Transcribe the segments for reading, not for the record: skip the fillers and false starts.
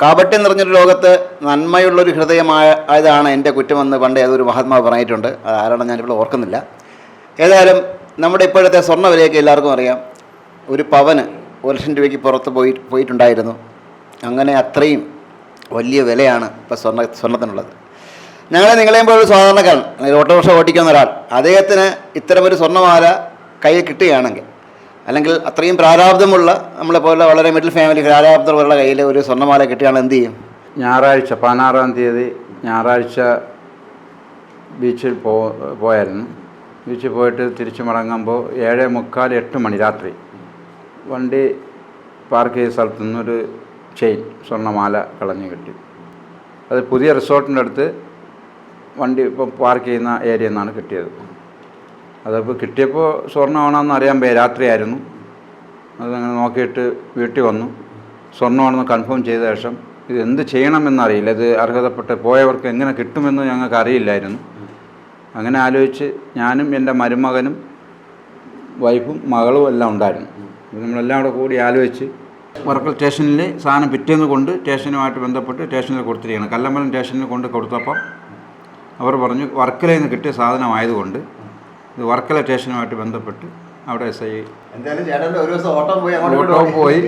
കാപട്യം നിറഞ്ഞൊരു ലോകത്ത് നന്മയുള്ളൊരു ഹൃദയമായതാണ് എൻ്റെ കുറ്റമെന്ന് പണ്ട് ഏതൊരു മഹാത്മാവ് പറഞ്ഞിട്ടുണ്ട്. അത് ആരാണെന്ന് ഞാനിപ്പോൾ ഓർക്കുന്നില്ല. ഏതായാലും നമ്മുടെ ഇപ്പോഴത്തെ സ്വർണ്ണ വിലയൊക്കെ എല്ലാവർക്കും അറിയാം. ഒരു പവന് 1,00,000 രൂപയ്ക്ക് പുറത്ത് പോയിട്ടുണ്ടായിരുന്നു. അങ്ങനെ അത്രയും വലിയ വിലയാണ് ഇപ്പോൾ സ്വർണ്ണത്തിനുള്ളത്. നിങ്ങളെയും പോലെ ഒരു സാധാരണക്കാരൻ, ഓട്ടോറിക്ഷ ഓടിക്കുന്ന ഒരാൾ, അദ്ദേഹത്തിന് ഇത്തരമൊരു സ്വർണ്ണമാല കയ്യിൽ കിട്ടുകയാണെങ്കിൽ, അല്ലെങ്കിൽ അത്രയും പ്രാരാബ്ധമുള്ള നമ്മളെപ്പോലെ വളരെ മിഡിൽ ഫാമിലി പ്രാരാബ്ധമുള്ള കയ്യിൽ ഒരു സ്വർണ്ണമാല കിട്ടുകയാണെങ്കിൽ എന്ത് ചെയ്യും? ഞായറാഴ്ച 16-ാം തീയതി ഞായറാഴ്ച ബീച്ചിൽ പോയായിരുന്നു. ബീച്ചിൽ പോയിട്ട് തിരിച്ചു മടങ്ങുമ്പോൾ 7:45 8 മണി രാത്രി വണ്ടി പാർക്ക് ചെയ്ത സ്ഥലത്തു നിന്നൊരു ചെയിൻ സ്വർണ്ണമാല കളഞ്ഞു കിട്ടി. അത് പുതിയ റിസോർട്ടിൻ്റെ അടുത്ത് വണ്ടി ഇപ്പോൾ പാർക്ക് ചെയ്യുന്ന ഏരിയയിൽ നിന്നാണ് കിട്ടിയത്. അതപ്പോൾ കിട്ടിയപ്പോൾ സ്വർണ്ണമാണെന്ന് അറിയാൻ രാത്രിയായിരുന്നു. അതങ്ങനെ നോക്കിയിട്ട് വീട്ടിൽ വന്നു. സ്വർണ്ണമാണെന്ന് കൺഫേം ചെയ്ത ശേഷം ഇത് എന്ത് ചെയ്യണമെന്നറിയില്ല. ഇത് അർഹതപ്പെട്ട് പോയവർക്ക് എങ്ങനെ കിട്ടുമെന്ന് ഞങ്ങൾക്ക് അറിയില്ലായിരുന്നു. അങ്ങനെ ആലോചിച്ച് ഞാനും എൻ്റെ മരുമകനും വൈഫും മകളും എല്ലാം ഉണ്ടായിരുന്നു. നമ്മളെല്ലാം കൂടി ആലോചിച്ച് വർക്കല സ്റ്റേഷനിൽ സാധനം പിറ്റേന്ന് കൊണ്ട് സ്റ്റേഷനുമായിട്ട് ബന്ധപ്പെട്ട് സ്റ്റേഷനിൽ കൊടുത്തിരിക്കുകയാണ്. കല്ലമ്പലം സ്റ്റേഷനിൽ കൊണ്ട് കൊടുത്തപ്പം അവർ പറഞ്ഞു വർക്കലയിൽ നിന്ന് കിട്ടിയ സാധനമായതുകൊണ്ട് ഇത് വർക്കല സ്റ്റേഷനുമായിട്ട് ബന്ധപ്പെട്ട് അവിടെ SI ഓട്ടോ പോയി.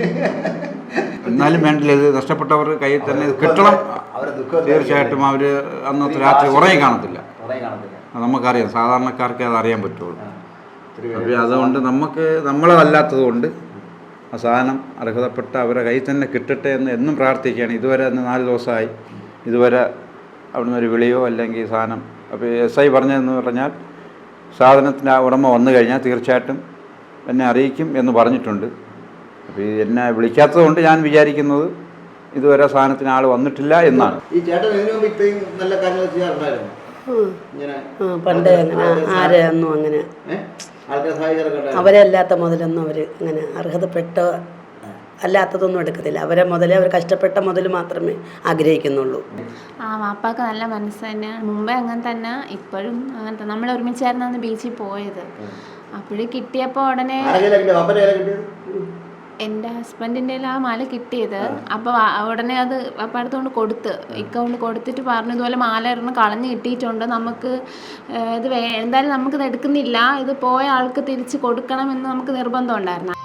എന്നാലും വേണ്ടില്ല, ഇത് നഷ്ടപ്പെട്ടവർ കയ്യിൽ തന്നെ ഇത് കിട്ടണം. തീർച്ചയായിട്ടും അവർ അന്നത്തെ രാത്രി ഉറങ്ങി കാണത്തില്ല. അത് നമുക്കറിയാം, സാധാരണക്കാർക്ക് അത് അറിയാൻ പറ്റുള്ളൂ. അപ്പോൾ അതുകൊണ്ട് നമ്മളതല്ലാത്തത് കൊണ്ട് ആ സാധനം അർഹതപ്പെട്ട അവരുടെ കയ്യിൽ തന്നെ കിട്ടട്ടെ എന്ന് എന്നും പ്രാർത്ഥിക്കുകയാണ്. ഇതുവരെ 4 ദിവസമായി ഇതുവരെ അവിടുന്ന് ഒരു വിളിയോ അല്ലെങ്കിൽ സാധനം. അപ്പോൾ SI പറഞ്ഞതെന്ന് പറഞ്ഞാൽ സാധനത്തിൻ്റെ ഉടമ വന്നു കഴിഞ്ഞാൽ തീർച്ചയായിട്ടും എന്നെ അറിയിക്കും എന്ന് പറഞ്ഞിട്ടുണ്ട്. അപ്പോൾ എന്നെ വിളിക്കാത്തത് കൊണ്ട് ഞാൻ വിചാരിക്കുന്നത് ഇതുവരെ സാധനത്തിന് ആൾ വന്നിട്ടില്ല എന്നാണ്. പണ്ട് അങ്ങനെ ആരെയൊന്നും അങ്ങനെ അവരല്ലാത്ത മുതലൊന്നും അവർ അങ്ങനെ അർഹതപ്പെട്ട അല്ലാത്തതൊന്നും എടുക്കത്തില്ല. അവരെ മുതലേ അവർ കഷ്ടപ്പെട്ട മുതൽ മാത്രമേ ആഗ്രഹിക്കുന്നുള്ളൂ. വാപ്പാക്ക് നല്ല മനസ്സ് തന്നെയാണ്. മുമ്പേ അങ്ങനെ തന്നെ, ഇപ്പോഴും അങ്ങനെ തന്നെ. നമ്മൾ ഒരുമിച്ചായിരുന്നു ബീച്ചിൽ പോയത്. അപ്പോഴേ കിട്ടിയപ്പോൾ ഉടനെ എൻ്റെ ഹസ്ബൻഡിൻ്റെ ആ മാല കിട്ടിയത്. അപ്പോൾ ഉടനെ അത് അപ്പം അടുത്തുകൊണ്ട് കൊടുത്ത് ഇക്കൊണ്ട് കൊടുത്തിട്ട് പറഞ്ഞു, ഇതുപോലെ മാല ഒരെണ്ണം കളഞ്ഞ് കിട്ടിയിട്ടുണ്ട്, നമുക്ക് ഇത് എന്തായാലും നമുക്കിത് എടുക്കുന്നില്ല, ഇത് പോയ ആൾക്ക് തിരിച്ച് കൊടുക്കണമെന്ന് നമുക്ക് നിർബന്ധം ഉണ്ടായിരുന്നു.